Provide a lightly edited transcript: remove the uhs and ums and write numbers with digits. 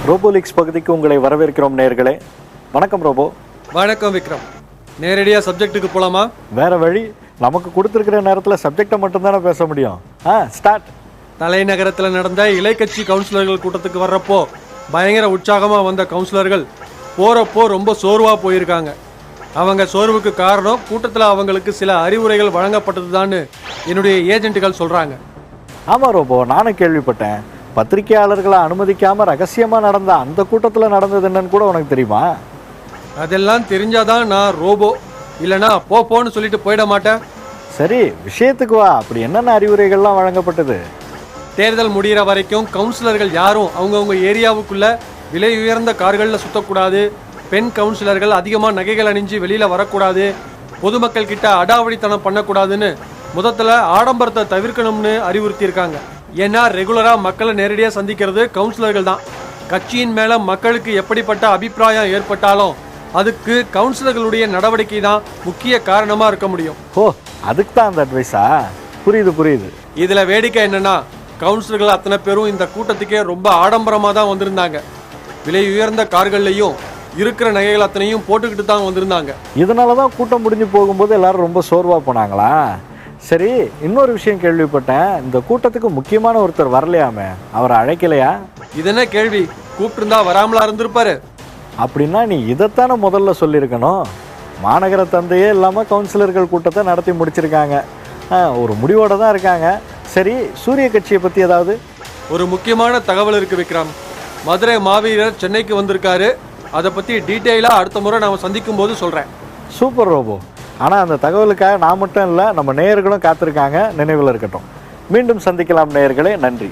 ரோபோலிக்ஸ் பகுதிக்கு உங்களை வரவேற்கிறோம் நேயர்களே. வணக்கம் ரோபோ. வணக்கம் விக்ரம். நேரடியாக சப்ஜெக்ட்டுக்கு போகலாமா? வேற வழி, நமக்கு கொடுத்துருக்கிற நேரத்தில் சப்ஜெக்டை மட்டும்தானே பேச முடியும். ஸ்டார்ட். தலைநகரத்தில் நடந்த இலைக்கட்சி கவுன்சிலர்கள் கூட்டத்துக்கு வர்றப்போ பயங்கர உற்சாகமாக வந்த கவுன்சிலர்கள் போகிறப்போ ரொம்ப சோர்வாக போயிருக்காங்க. அவங்க சோர்வுக்கு காரணம் கூட்டத்தில் அவங்களுக்கு சில அறிவுரைகள் வழங்கப்பட்டதுதான்னு என்னுடைய ஏஜென்ட்டுகள் சொல்கிறாங்க. ஆமாம் ரோபோ, நானும் கேள்விப்பட்டேன். பத்திரிகையாளர்களை அனுமதிக்காமல் ரகசியமாக நடந்த அந்த கூட்டத்தில் நடந்தது என்னன்னு கூட உனக்கு தெரியுமா? அதெல்லாம் தெரிஞ்சாதான் நான் ரோபோ, இல்லைனா போன்னு சொல்லிட்டு போயிட மாட்டேன். சரி, விஷயத்துக்கு வா. அப்படி என்னென்ன அறிவுரைகள்லாம் வழங்கப்பட்டது? தேர்தல் முடிகிற வரைக்கும் கவுன்சிலர்கள் யாரும் அவங்கவுங்க ஏரியாவுக்குள்ள விலை உயர்ந்த கார்களில் சுற்றக்கூடாது, பெண் கவுன்சிலர்கள் அதிகமாக நகைகள் அணிஞ்சு வெளியில் வரக்கூடாது, பொதுமக்கள் கிட்ட அடாவடித்தனம் பண்ணக்கூடாதுன்னு முதல்ல ஆடம்பரத்தை தவிர்க்கணும்னு அறிவுறுத்தியிருக்காங்க. ஏன்னா ரெகுலராக மக்களை நேரடியாக சந்திக்கிறது கவுன்சிலர்கள் தான். கட்சியின் மேலே மக்களுக்கு எப்படிப்பட்ட அபிப்பிராயம் ஏற்பட்டாலும் அதுக்கு கவுன்சிலர்களுடைய நடவடிக்கை தான் முக்கிய காரணமாக இருக்க முடியும். அதுக்கு தான் அந்த அட்வைஸா? புரியுது. இதில் வேடிக்கை என்னன்னா, கவுன்சிலர்கள் அத்தனை பேரும் இந்த கூட்டத்துக்கே ரொம்ப ஆடம்பரமாக தான் வந்திருந்தாங்க. விலை உயர்ந்த கார்கள்லையும் இருக்கிற நகைகள் அத்தனையும் போட்டுக்கிட்டு தான் வந்திருந்தாங்க. இதனால தான் கூட்டம் முடிஞ்சு போகும்போது எல்லாரும் ரொம்ப சோர்வாக போனாங்களா? சரி, இன்னொரு விஷயம் கேள்விப்பட்டேன். இந்த கூட்டத்துக்கு முக்கியமான ஒருத்தர் வரலையாமே, அவரை அழைக்கலையா? இது என்ன கேள்வி? கூப்பிட்டுருந்தா வராமலா இருந்திருப்பாரு? அப்படின்னா நீ இதைத்தானே முதல்ல சொல்லியிருக்கணும். மாநகர தந்தையே இல்லாமல் கவுன்சிலர்கள் கூட்டத்தை நடத்தி முடிச்சிருக்காங்க. ஒரு முடிவோடு தான் இருக்காங்க. சரி, சூரிய கட்சியை பற்றி ஏதாவது? ஒரு முக்கியமான தகவல் இருக்குது விக்ரம். மதுரை மாவீரர் சென்னைக்கு வந்திருக்காரு. அதை பற்றி டீட்டெயிலாக அடுத்த முறை நாம் சந்திக்கும் போது சொல்கிறேன். Super robot. ஆனால் அந்த தகவலுக்காக நான் மட்டும் இல்லை, நம்ம நேயர்களும் காத்திருக்காங்க. நினைவில் இருக்கட்டும். மீண்டும் சந்திக்கலாம் நேயர்களே. நன்றி.